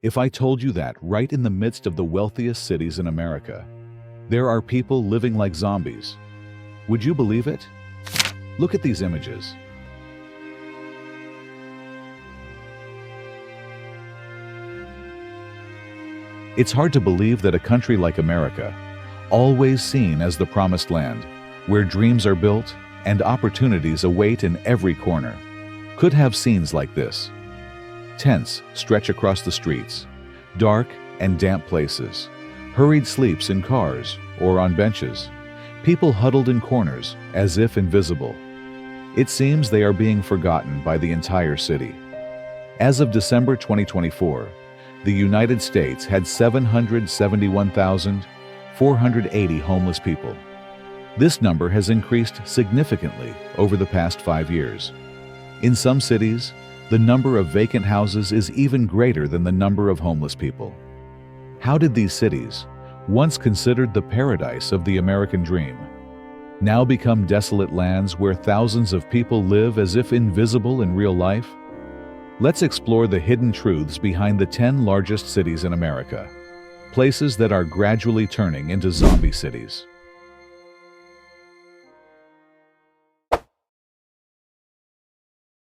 If I told you that right in the midst of the wealthiest cities in America, there are people living like zombies, would you believe it? Look at these images. It's hard to believe that a country like America, always seen as the promised land, where dreams are built and opportunities await in every corner, could have scenes like this. Tents stretch across the streets, dark and damp places, hurried sleeps in cars or on benches, people huddled in corners as if invisible. It seems they are being forgotten by the entire city. As of December 2024, the United States had 771,480 homeless people. This number has increased significantly over the past 5 years. In some cities, the number of vacant houses is even greater than the number of homeless people. How did these cities, once considered the paradise of the American dream, now become desolate lands where thousands of people live as if invisible in real life? Let's explore the hidden truths behind the 10 largest cities in America, places that are gradually turning into zombie cities.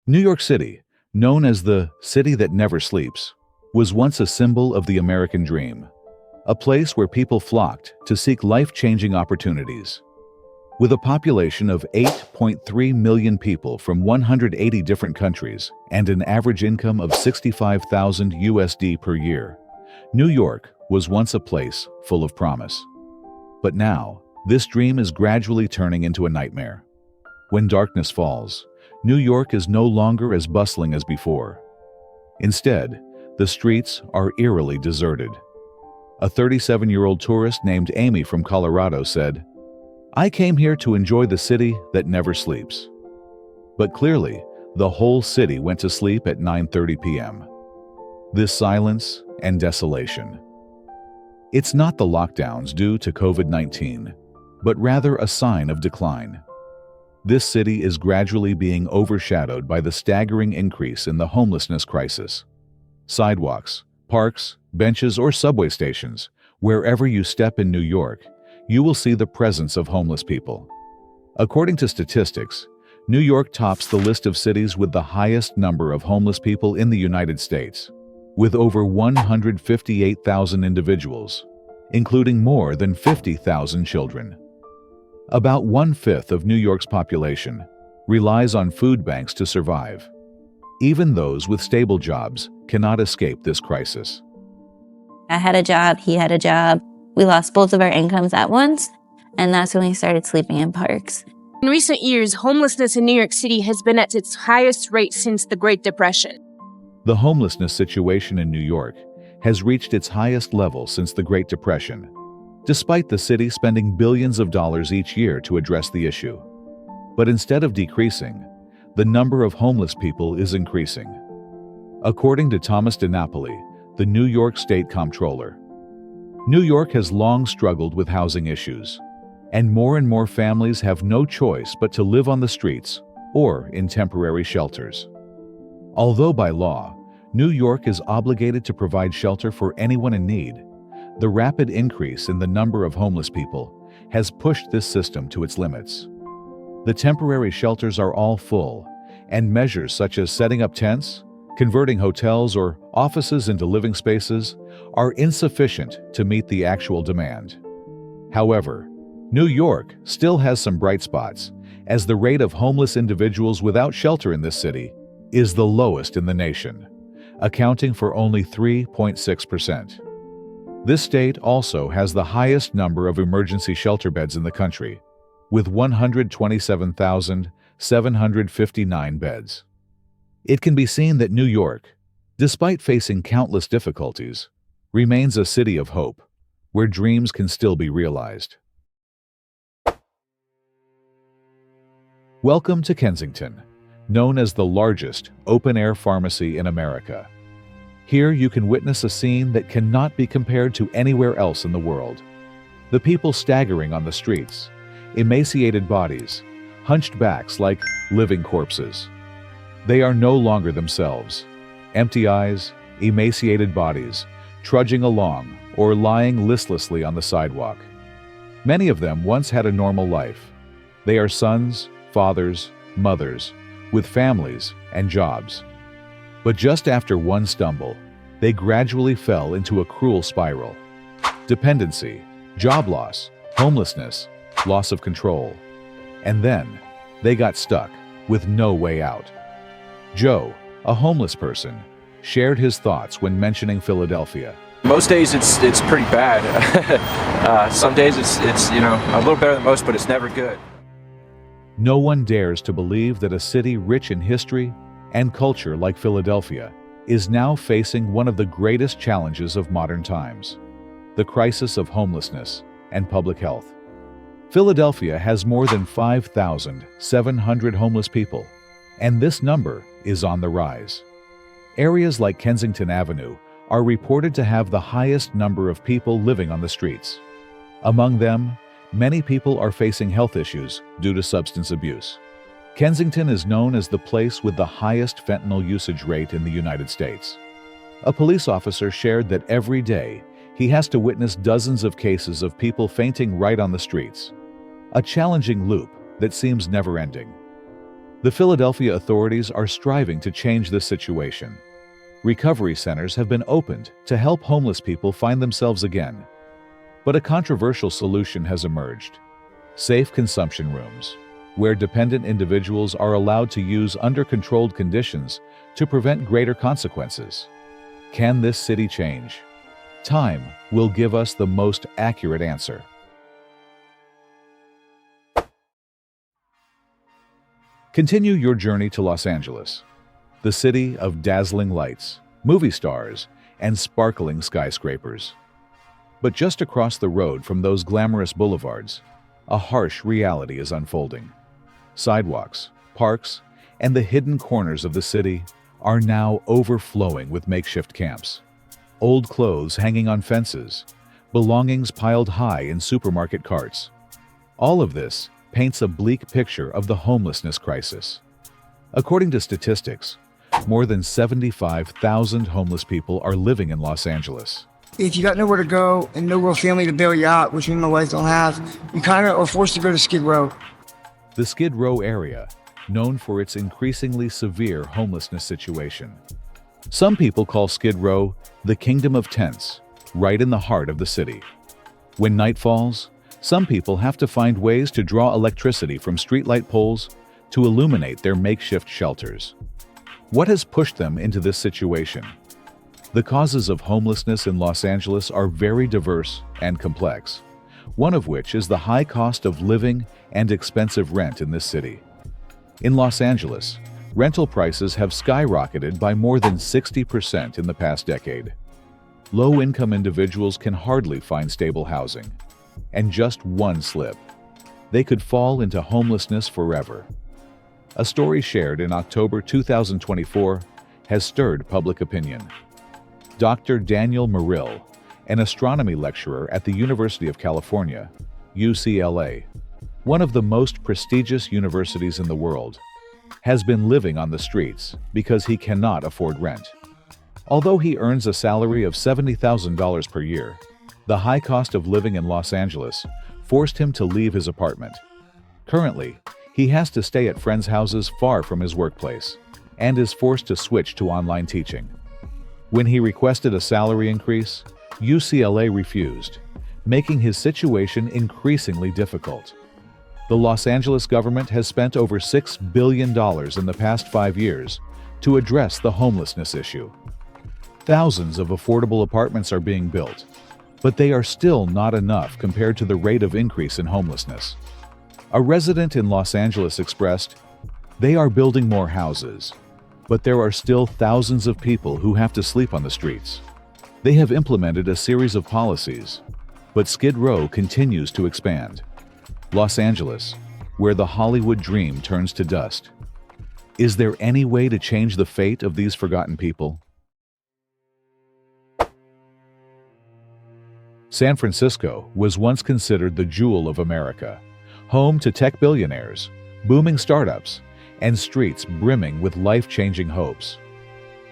New York City, known as the city that never sleeps, was once a symbol of the American dream, a place where people flocked to seek life-changing opportunities. With a population of 8.3 million people from 180 different countries and an average income of $65,000 USD per year, New York was once a place full of promise. But now, this dream is gradually turning into a nightmare. When darkness falls, New York is no longer as bustling as before. Instead, the streets are eerily deserted. A 37-year-old tourist named Amy from Colorado said, "I came here to enjoy the city that never sleeps." But clearly, the whole city went to sleep at 9:30 p.m. This silence and desolation. It's not the lockdowns due to COVID-19, but rather a sign of decline. This city is gradually being overshadowed by the staggering increase in the homelessness crisis. Sidewalks, parks, benches, or subway stations, wherever you step in New York, you will see the presence of homeless people. According to statistics, New York tops the list of cities with the highest number of homeless people in the United States, with over 158,000 individuals, including more than 50,000 children. About 1/5 of New York's population relies on food banks to survive. Even those with stable jobs cannot escape this crisis. I had a job, he had a job. We lost both of our incomes at once, and that's when we started sleeping in parks. In recent years, homelessness in New York City has been at its highest rate since the Great Depression. The homelessness situation in New York has reached its highest level since the Great Depression, despite the city spending billions of dollars each year to address the issue. But instead of decreasing, the number of homeless people is increasing. According to Thomas DiNapoli, the New York State Comptroller, New York has long struggled with housing issues, and more families have no choice but to live on the streets or in temporary shelters. Although by law, New York is obligated to provide shelter for anyone in need, the rapid increase in the number of homeless people has pushed this system to its limits. The temporary shelters are all full, and measures such as setting up tents, converting hotels or offices into living spaces are insufficient to meet the actual demand. However, New York still has some bright spots, as the rate of homeless individuals without shelter in this city is the lowest in the nation, accounting for only 3.6%. This state also has the highest number of emergency shelter beds in the country, with 127,759 beds. It can be seen that New York, despite facing countless difficulties, remains a city of hope, where dreams can still be realized. Welcome to Kensington, known as the largest open-air pharmacy in America. Here you can witness a scene that cannot be compared to anywhere else in the world. The people staggering on the streets, emaciated bodies, hunched backs like living corpses. They are no longer themselves. Empty eyes, emaciated bodies, trudging along or lying listlessly on the sidewalk. Many of them once had a normal life. They are sons, fathers, mothers, with families and jobs. But just after one stumble, they gradually fell into a cruel spiral. Dependency, job loss, homelessness, loss of control. And then, they got stuck with no way out. Joe, a homeless person, shared his thoughts when mentioning Philadelphia. Most days it's pretty bad. Some days it's a little better than most, but it's never good. No one dares to believe that a city rich in history and culture like Philadelphia is now facing one of the greatest challenges of modern times: the crisis of homelessness and public health. Philadelphia has more than 5,700 homeless people, and this number is on the rise. Areas like Kensington Avenue are reported to have the highest number of people living on the streets. Among them, many people are facing health issues due to substance abuse. Kensington is known as the place with the highest fentanyl usage rate in the United States. A police officer shared that every day he has to witness dozens of cases of people fainting right on the streets, a challenging loop that seems never-ending. The Philadelphia authorities are striving to change this situation. Recovery centers have been opened to help homeless people find themselves again. But a controversial solution has emerged: safe consumption rooms, where dependent individuals are allowed to use under controlled conditions to prevent greater consequences. Can this city change? Time will give us the most accurate answer. Continue your journey to Los Angeles, the city of dazzling lights, movie stars, and sparkling skyscrapers. But just across the road from those glamorous boulevards, a harsh reality is unfolding. Sidewalks, parks, and the hidden corners of the city are now overflowing with makeshift camps. Old clothes hanging on fences, belongings piled high in supermarket carts. All of this paints a bleak picture of the homelessness crisis. According to statistics, more than 75,000 homeless people are living in Los Angeles. If you got nowhere to go and no real family to bail you out, which we in the ways don't have, you kind of are forced to go to Skid Row. The Skid Row area, known for its increasingly severe homelessness situation. Some people call Skid Row the kingdom of tents, right in the heart of the city. When night falls, some people have to find ways to draw electricity from streetlight poles to illuminate their makeshift shelters. What has pushed them into this situation? The causes of homelessness in Los Angeles are very diverse and complex, one of which is the high cost of living and expensive rent in this city. In Los Angeles, rental prices have skyrocketed by more than 60% in the past decade. Low-income individuals can hardly find stable housing, and just one slip, they could fall into homelessness forever. A story shared in October 2024 has stirred public opinion. Dr. Daniel Merrill, an astronomy lecturer at the University of California, UCLA, one of the most prestigious universities in the world, has been living on the streets because he cannot afford rent. Although he earns a salary of $70,000 per year, the high cost of living in Los Angeles forced him to leave his apartment. Currently, he has to stay at friends' houses far from his workplace and is forced to switch to online teaching. When he requested a salary increase, UCLA refused, making his situation increasingly difficult. The Los Angeles government has spent over $6 billion in the past 5 years to address the homelessness issue. Thousands of affordable apartments are being built, but they are still not enough compared to the rate of increase in homelessness. A resident in Los Angeles expressed, "They are building more houses, but there are still thousands of people who have to sleep on the streets. They have implemented a series of policies, but Skid Row continues to expand." Los Angeles, where the Hollywood dream turns to dust. Is there any way to change the fate of these forgotten people? San Francisco was once considered the jewel of America, home to tech billionaires, booming startups, and streets brimming with life-changing hopes.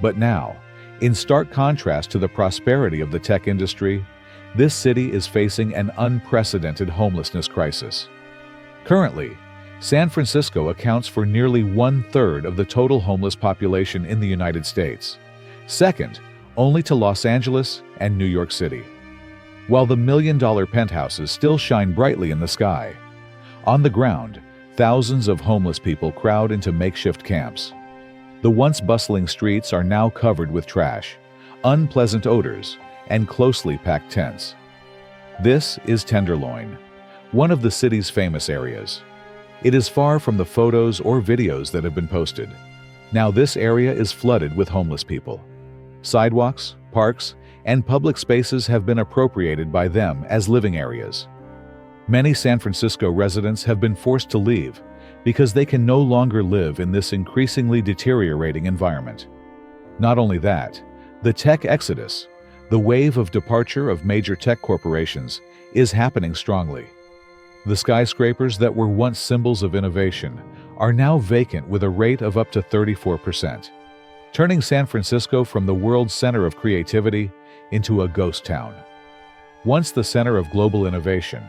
But now, In stark contrast to the prosperity of the tech industry, this city is facing an unprecedented homelessness crisis. Currently, San Francisco accounts for nearly 1/3 of the total homeless population in the United States, second only to Los Angeles and New York City. While the million-dollar penthouses still shine brightly in the sky, on the ground, thousands of homeless people crowd into makeshift camps. The once bustling streets are now covered with trash, unpleasant odors, and closely packed tents. This is Tenderloin, one of the city's famous areas. It is far from the photos or videos that have been posted. Now this area is flooded with homeless people. Sidewalks, parks, and public spaces have been appropriated by them as living areas. Many San Francisco residents have been forced to leave because they can no longer live in this increasingly deteriorating environment. Not only that, the tech exodus, the wave of departure of major tech corporations, is happening strongly. The skyscrapers that were once symbols of innovation are now vacant with a rate of up to 34%, turning San Francisco from the world's center of creativity into a ghost town. Once the center of global innovation,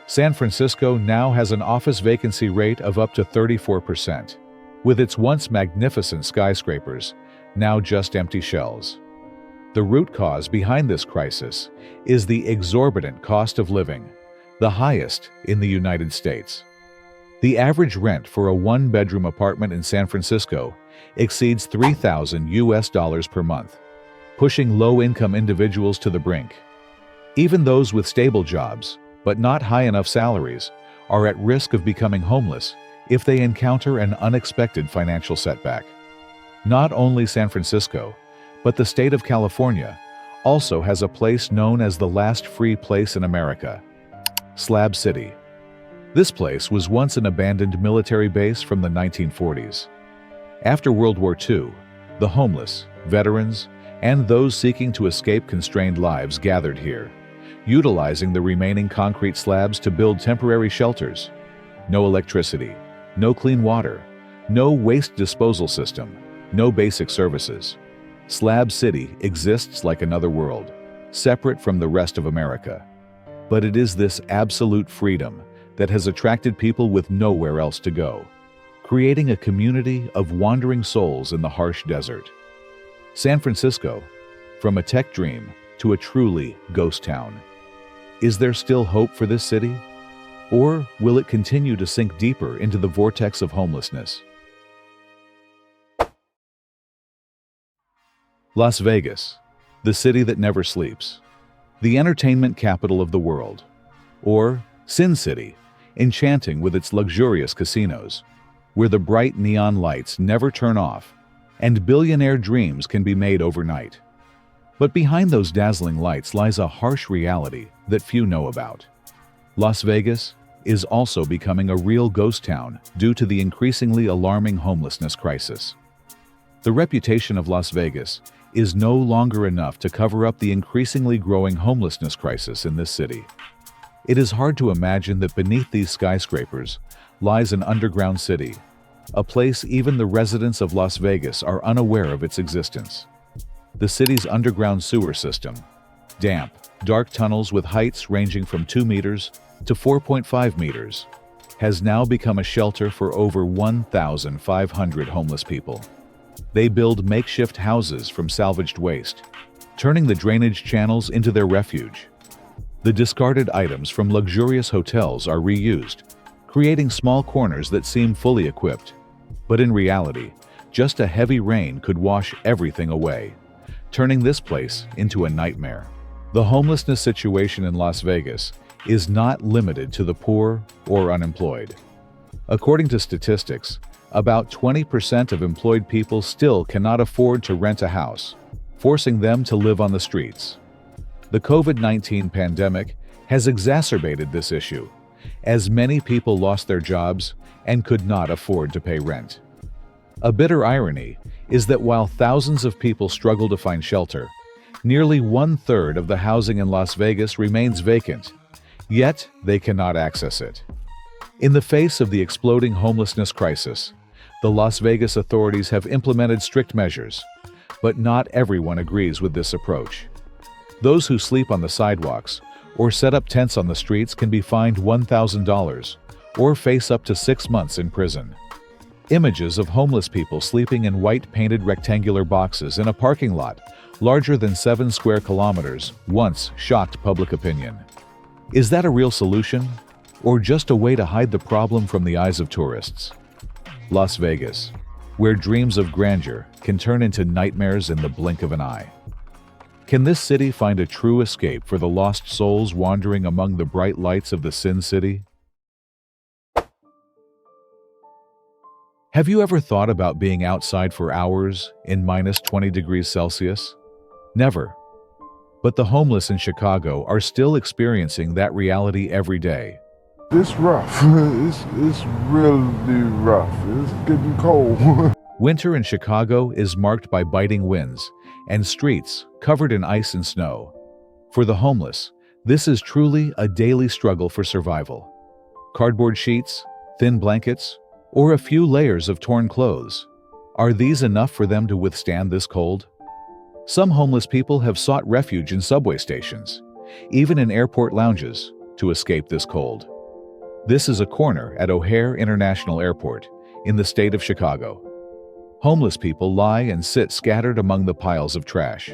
San Francisco now has an office vacancy rate of up to 34%, with its once magnificent skyscrapers now just empty shells. The root cause behind this crisis is the exorbitant cost of living, the highest in the United States. The average rent for a one-bedroom apartment in San Francisco exceeds $3,000 per month, pushing low-income individuals to the brink. Even those with stable jobs, but not high enough salaries, are at risk of becoming homeless if they encounter an unexpected financial setback. Not only San Francisco, but the state of California also has a place known as the last free place in America, Slab City. This place was once an abandoned military base from the 1940s. After World War II, the homeless, veterans, and those seeking to escape constrained lives gathered here, utilizing the remaining concrete slabs to build temporary shelters. No electricity, no clean water, no waste disposal system, no basic services. Slab City exists like another world, separate from the rest of America. But it is this absolute freedom that has attracted people with nowhere else to go, creating a community of wandering souls in the harsh desert. San Francisco, from a tech dream to a truly ghost town. Is there still hope for this city? Or will it continue to sink deeper into the vortex of homelessness? Las Vegas, the city that never sleeps. The entertainment capital of the world. Or Sin City, enchanting with its luxurious casinos, where the bright neon lights never turn off and billionaire dreams can be made overnight. But behind those dazzling lights lies a harsh reality that few know about. Las Vegas is also becoming a real ghost town due to the increasingly alarming homelessness crisis. The reputation of Las Vegas is no longer enough to cover up the increasingly growing homelessness crisis in this city. It is hard to imagine that beneath these skyscrapers lies an underground city, a place even the residents of Las Vegas are unaware of its existence. The city's underground sewer system, damp, dark tunnels with heights ranging from 2 meters to 4.5 meters, has now become a shelter for over 1,500 homeless people. They build makeshift houses from salvaged waste, turning the drainage channels into their refuge. The discarded items from luxurious hotels are reused, creating small corners that seem fully equipped. But in reality, just a heavy rain could wash everything away, turning this place into a nightmare. The homelessness situation in Las Vegas is not limited to the poor or unemployed. According to statistics, about 20% of employed people still cannot afford to rent a house, forcing them to live on the streets. The COVID-19 pandemic has exacerbated this issue, as many people lost their jobs and could not afford to pay rent. A bitter irony is that while thousands of people struggle to find shelter, nearly 1/3 of the housing in Las Vegas remains vacant, yet they cannot access it. In the face of the exploding homelessness crisis, the Las Vegas authorities have implemented strict measures, But not everyone agrees with this approach. Those who sleep on the sidewalks or set up tents on the streets can be fined $1,000 or face up to 6 months in prison. Images of homeless people sleeping in white painted rectangular boxes in a parking lot larger than 7 square kilometers once shocked public opinion. Is that a real solution? Or just a way to hide the problem from the eyes of tourists? Las Vegas, where dreams of grandeur can turn into nightmares in the blink of an eye. Can this city find a true escape for the lost souls wandering among the bright lights of the Sin City? Have you ever thought about being outside for hours in minus 20 degrees Celsius? Never. But the homeless in Chicago are still experiencing that reality every day. It's rough. It's really rough. It's getting cold. Winter in Chicago is marked by biting winds and streets covered in ice and snow. For the homeless, this is truly a daily struggle for survival. Cardboard sheets, thin blankets, or a few layers of torn clothes. Are these enough for them to withstand this cold? Some homeless people have sought refuge in subway stations, even in airport lounges, to escape this cold. This is a corner at O'Hare International Airport in the state of Chicago. Homeless people lie and sit scattered among the piles of trash.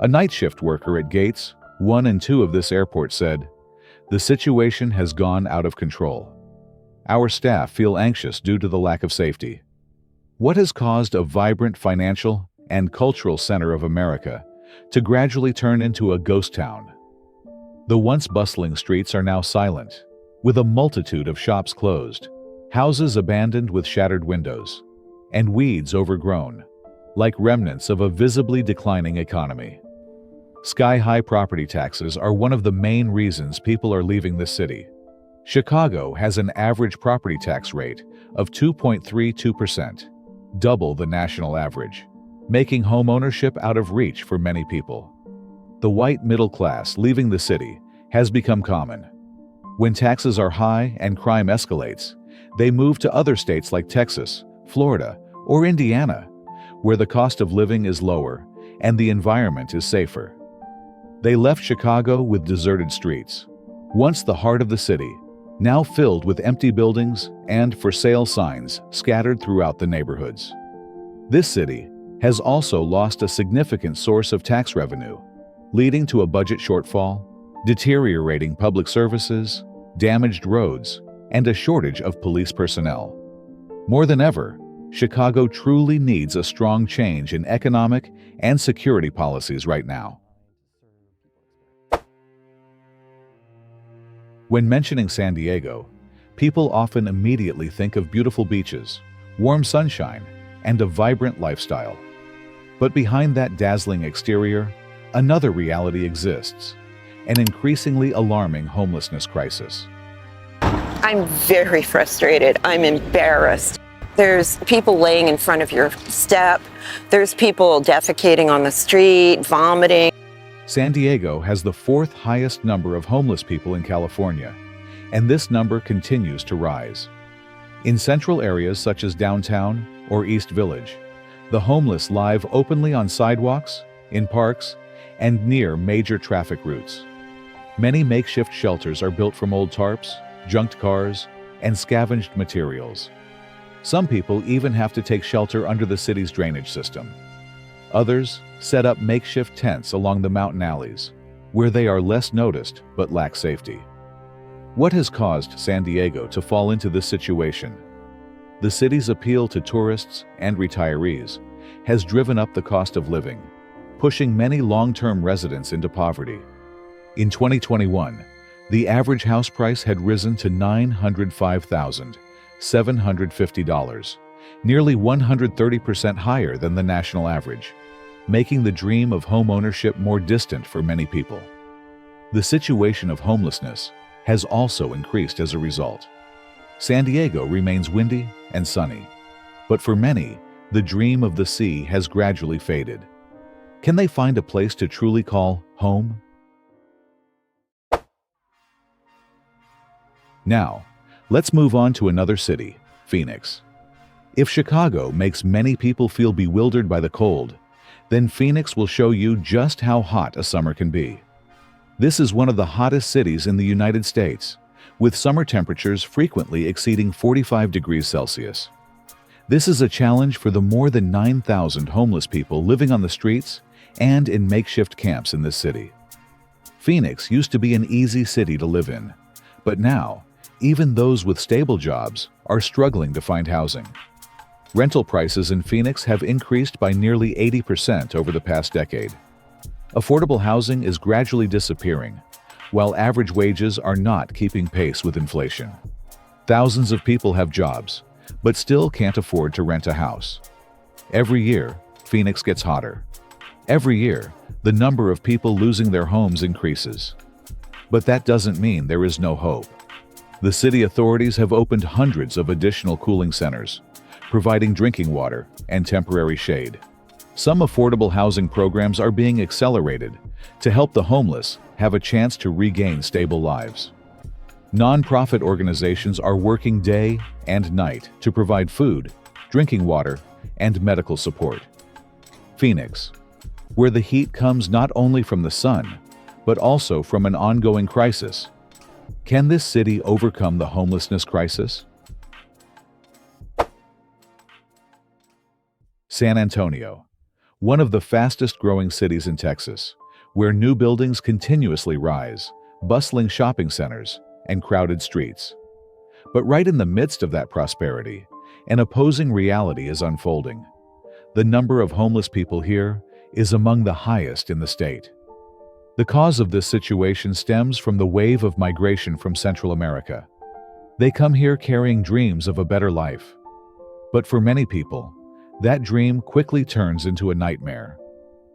A night shift worker at gates 1 and 2 of this airport said, "The situation has gone out of control. Our staff feel anxious due to the lack of safety." What has caused a vibrant financial and cultural center of America to gradually turn into a ghost town? The once bustling streets are now silent, with a multitude of shops closed, houses abandoned with shattered windows, and weeds overgrown, like remnants of a visibly declining economy. Sky-high property taxes are one of the main reasons people are leaving the city. Chicago has an average property tax rate of 2.32%, double the national average, making homeownership out of reach for many people. The white middle class leaving the city has become common. When taxes are high and crime escalates, they move to other states like Texas, Florida, or Indiana, where the cost of living is lower and the environment is safer. They left Chicago with deserted streets, once the heart of the city, now filled with empty buildings and for sale signs scattered throughout the neighborhoods. This city has also lost a significant source of tax revenue, leading to a budget shortfall, deteriorating public services, damaged roads, and a shortage of police personnel. More than ever, Chicago truly needs a strong change in economic and security policies right now. When mentioning San Diego, people often immediately think of beautiful beaches, warm sunshine, and a vibrant lifestyle. But behind that dazzling exterior, another reality exists, an increasingly alarming homelessness crisis. I'm very frustrated. I'm embarrassed. There's people laying in front of your step. There's people defecating on the street, vomiting. San Diego has the 4th highest number of homeless people in California, and this number continues to rise. In central areas such as downtown or East Village, the homeless live openly on sidewalks, in parks, and near major traffic routes. Many makeshift shelters are built from old tarps, junked cars, and scavenged materials. Some people even have to take shelter under the city's drainage system. Others set up makeshift tents along the mountain alleys, where they are less noticed but lack safety. What has caused San Diego to fall into this situation? The city's appeal to tourists and retirees has driven up the cost of living, pushing many long-term residents into poverty. In 2021, the average house price had risen to $905,750, nearly 130% higher than the national average, making the dream of home ownership more distant for many people. The situation of homelessness has also increased as a result. San Diego remains windy and sunny, but for many, the dream of the sea has gradually faded. Can they find a place to truly call home? Now, let's move on to another city, Phoenix. If Chicago makes many people feel bewildered by the cold, then Phoenix will show you just how hot a summer can be. This is one of the hottest cities in the United States, with summer temperatures frequently exceeding 45 degrees Celsius. This is a challenge for the more than 9,000 homeless people living on the streets and in makeshift camps in this city. Phoenix used to be an easy city to live in, but now, even those with stable jobs are struggling to find housing. Rental prices in Phoenix have increased by nearly 80% over the past decade. Affordable housing is gradually disappearing, while average wages are not keeping pace with inflation. Thousands of people have jobs, but still can't afford to rent a house. Every year, Phoenix gets hotter. Every year, the number of people losing their homes increases. But that doesn't mean there is no hope. The city authorities have opened hundreds of additional cooling centers, providing drinking water and temporary shade. Some affordable housing programs are being accelerated to help the homeless have a chance to regain stable lives. Nonprofit organizations are working day and night to provide food, drinking water, and medical support. Phoenix, where the heat comes not only from the sun, but also from an ongoing crisis. Can this city overcome the homelessness crisis? San Antonio, one of the fastest growing cities in Texas, where new buildings continuously rise, bustling shopping centers, and crowded streets. But right in the midst of that prosperity, an opposing reality is unfolding. The number of homeless people here is among the highest in the state. The cause of this situation stems from the wave of migration from Central America. They come here carrying dreams of a better life. But for many people, that dream quickly turns into a nightmare.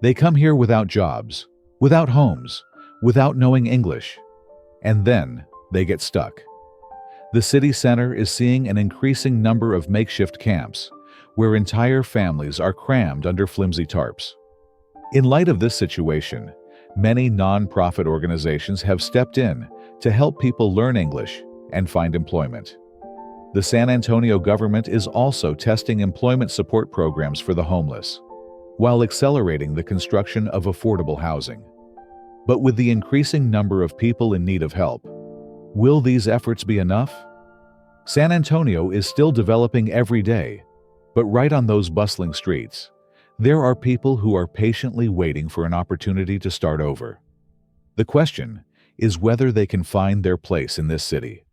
They come here without jobs, without homes, without knowing English, and then they get stuck. The city center is seeing an increasing number of makeshift camps, where entire families are crammed under flimsy tarps. In light of this situation, many nonprofit organizations have stepped in to help people learn English and find employment. The San Antonio government is also testing employment support programs for the homeless, while accelerating the construction of affordable housing. But with the increasing number of people in need of help, will these efforts be enough? San Antonio is still developing every day, but right on those bustling streets, there are people who are patiently waiting for an opportunity to start over. The question is whether they can find their place in this city.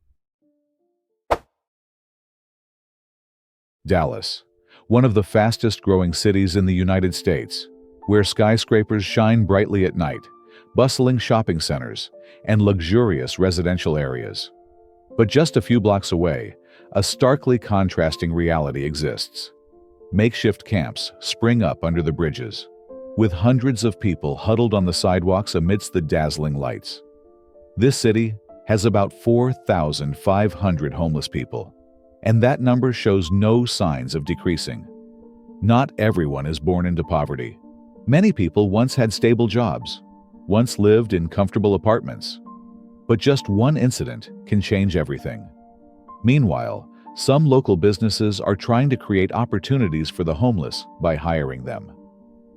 Dallas, one of the fastest growing cities in the United States, where skyscrapers shine brightly at night, bustling shopping centers, and luxurious residential areas. But just a few blocks away, a starkly contrasting reality exists. Makeshift camps spring up under the bridges, with hundreds of people huddled on the sidewalks amidst the dazzling lights. This city has about 4,500 homeless people, and that number shows no signs of decreasing. Not everyone is born into poverty. Many people once had stable jobs, once lived in comfortable apartments. But just one incident can change everything. Meanwhile, some local businesses are trying to create opportunities for the homeless by hiring them.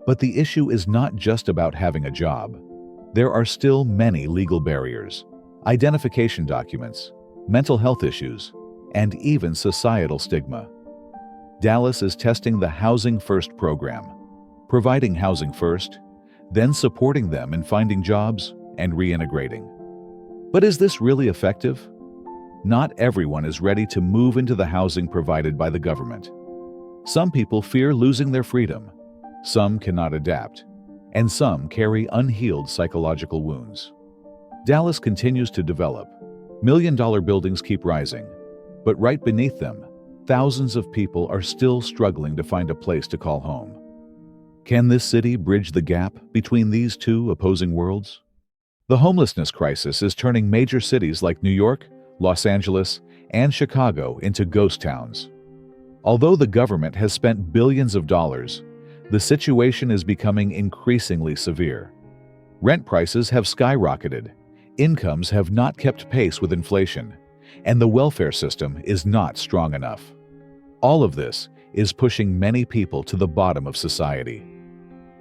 But the issue is not just about having a job. There are still many legal barriers, identification documents, mental health issues, and even societal stigma. Dallas is testing the Housing First program, providing housing first, then supporting them in finding jobs and reintegrating. But is this really effective? Not everyone is ready to move into the housing provided by the government. Some people fear losing their freedom, some cannot adapt, and some carry unhealed psychological wounds. Dallas continues to develop. Million-dollar buildings keep rising, but right beneath them, thousands of people are still struggling to find a place to call home. Can this city bridge the gap between these two opposing worlds? The homelessness crisis is turning major cities like New York, Los Angeles, and Chicago into ghost towns. Although the government has spent billions of dollars, the situation is becoming increasingly severe. Rent prices have skyrocketed, incomes have not kept pace with inflation, and the welfare system is not strong enough. All of this is pushing many people to the bottom of society.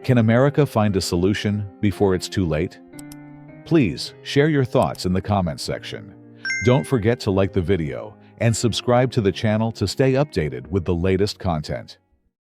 Can America find a solution before it's too late? Please share your thoughts in the comments section. Don't forget to like the video and subscribe to the channel to stay updated with the latest content.